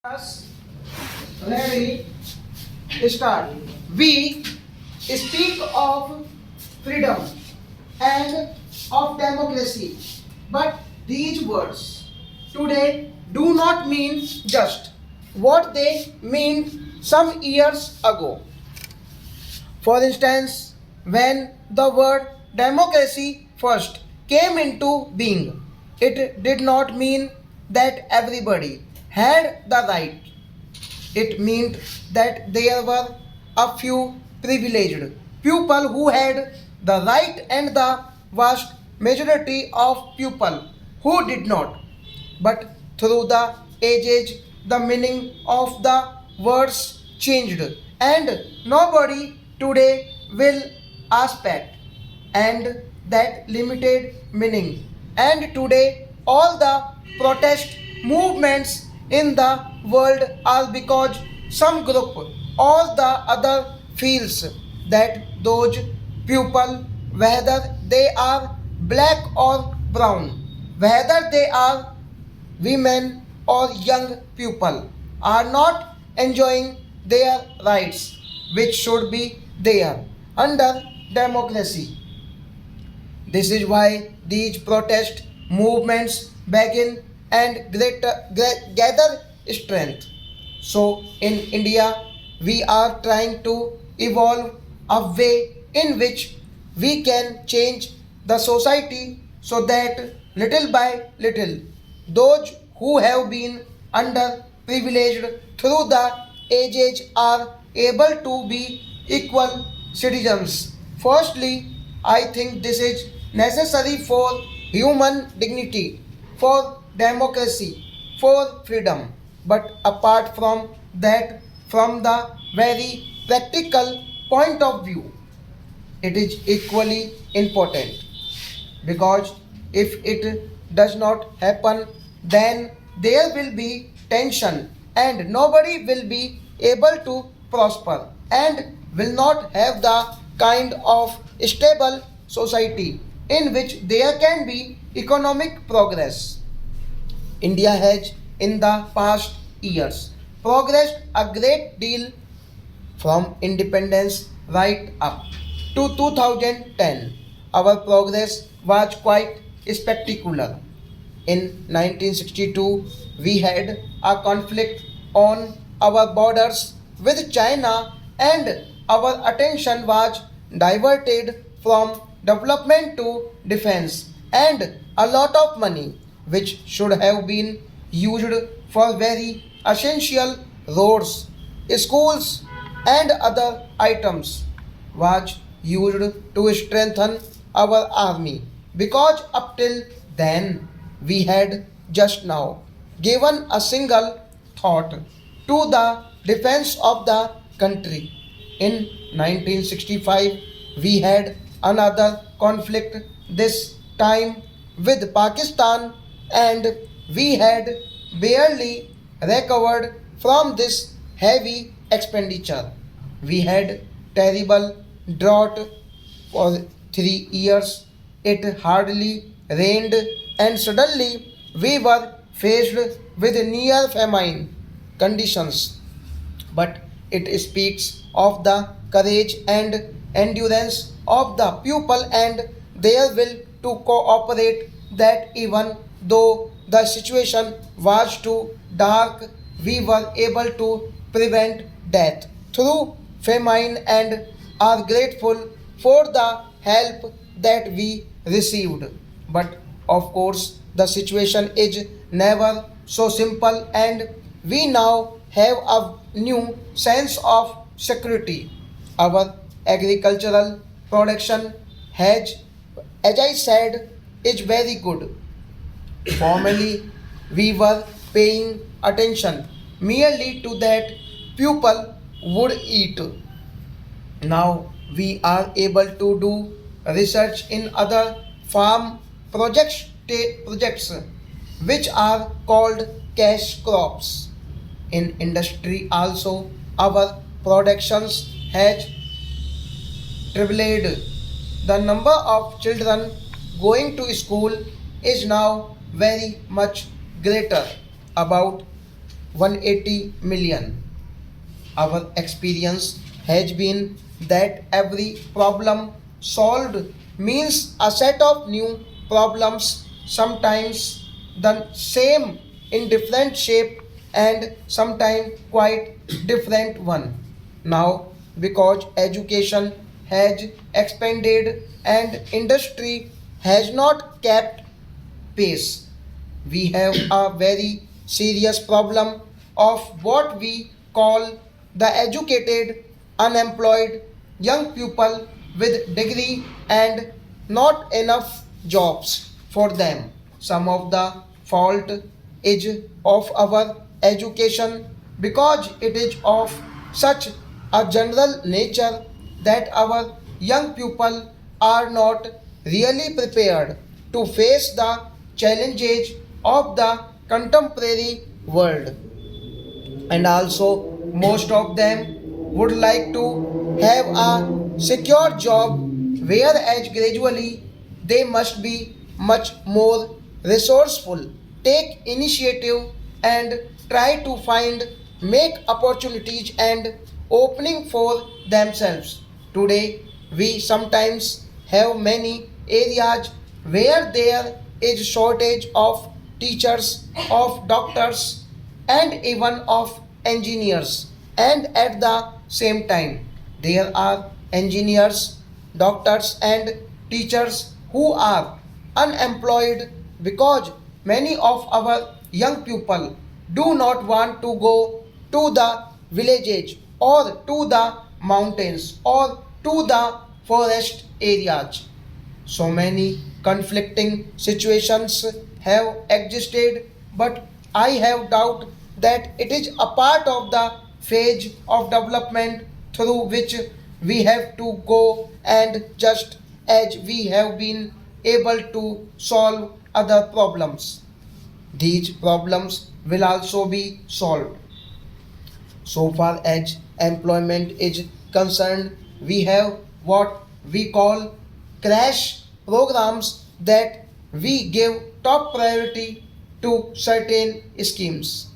Us ready, start. We speak of freedom and of democracy, but these words today do not mean just what they mean some years ago. For instance, when the word democracy first came into being, it did not mean that everybody had the right. It meant that there were a few privileged people who had the right and the vast majority of people who did not. But through the ages, the meaning of the words changed, and nobody today will aspect and that limited meaning. And today, all the protest movements in the world are because some group or the other feels that those people, whether they are black or brown, whether they are women or young people, are not enjoying their rights, which should be there under democracy. This is why these protest movements begin and gather strength. So, in India, we are trying to evolve a way in which we can change the society so that little by little those who have been underprivileged through the ages are able to be equal citizens. Firstly, I think this is necessary for human dignity, for democracy, for freedom. But apart from that, from the very practical point of view, it is equally important because if it does not happen, then there will be tension and nobody will be able to prosper and will not have the kind of stable society in which there can be economic progress. India has in the past years progressed a great deal from independence right up to 2010. Our progress was quite spectacular. In 1962, we had a conflict on our borders with China, and our attention was diverted from development to defense, and a lot of money, which should have been used for very essential roads, schools, and other items, was used to strengthen our army because up till then we had just now given a single thought to the defense of the country. In 1965, we had another conflict, this time with Pakistan, and we had barely recovered from this heavy expenditure. We had terrible drought for 3 years. It hardly rained, and suddenly we were faced with near famine conditions. But it speaks of the courage and endurance of the pupil and their will to cooperate, that even though the situation was too dark, we were able to prevent death through famine and are grateful for the help that we received. But of course, the situation is never so simple, and we now have a new sense of security. Our agricultural production has, as I said, is very good. Formerly, we were paying attention merely to that people would eat. Now we are able to do research in other farm projects which are called cash crops. In industry also our productions has tripled. The number of children going to school is now very much greater. About 180 million. Our experience has been that every problem solved means a set of new problems, sometimes the same in different shape and sometimes quite different one. Now, because education has expanded and industry has not kept pace, we have a very serious problem of what we call the educated, unemployed young people with degree and not enough jobs for them. Some of the fault is of our education because it is of such a general nature that our young people are not really prepared to face the challenges of the contemporary world. And also most of them would like to have a secure job, whereas gradually they must be much more resourceful, take initiative and try to find make opportunities and opening for themselves. Today we sometimes have many areas where there is shortage of teachers, of doctors, and even of engineers. And at the same time, there are engineers, doctors, and teachers who are unemployed because many of our young people do not want to go to the villages or to the mountains or to the forest areas. So many conflicting situations have existed, but I have doubt that it is a part of the phase of development through which we have to go, and just as we have been able to solve other problems, these problems will also be solved. So far as employment is concerned, we have what we call crash programs that we give top priority to certain schemes.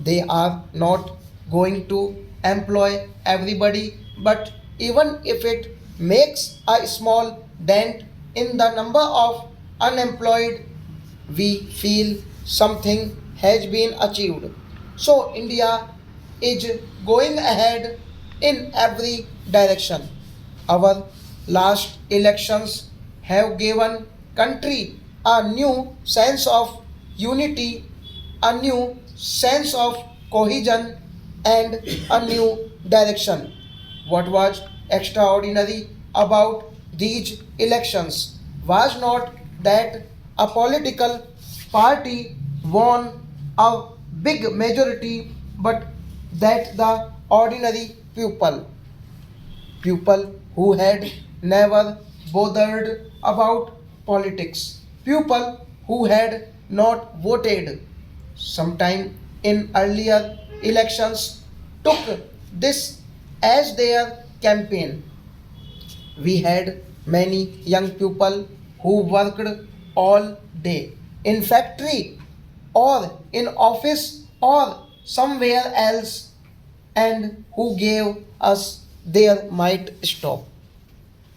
They are not going to employ everybody, but even if it makes a small dent in the number of unemployed, we feel something has been achieved. So India is going ahead in every direction. Our last elections have given country a new sense of unity, a new sense of cohesion, and a new direction. What was extraordinary about these elections was not that a political party won a big majority, but that the ordinary people who had never bothered about politics, people who had not voted sometime in earlier elections, took this as their campaign. We had many young people who worked all day in factory or in office or somewhere else, and who gave us their might stop.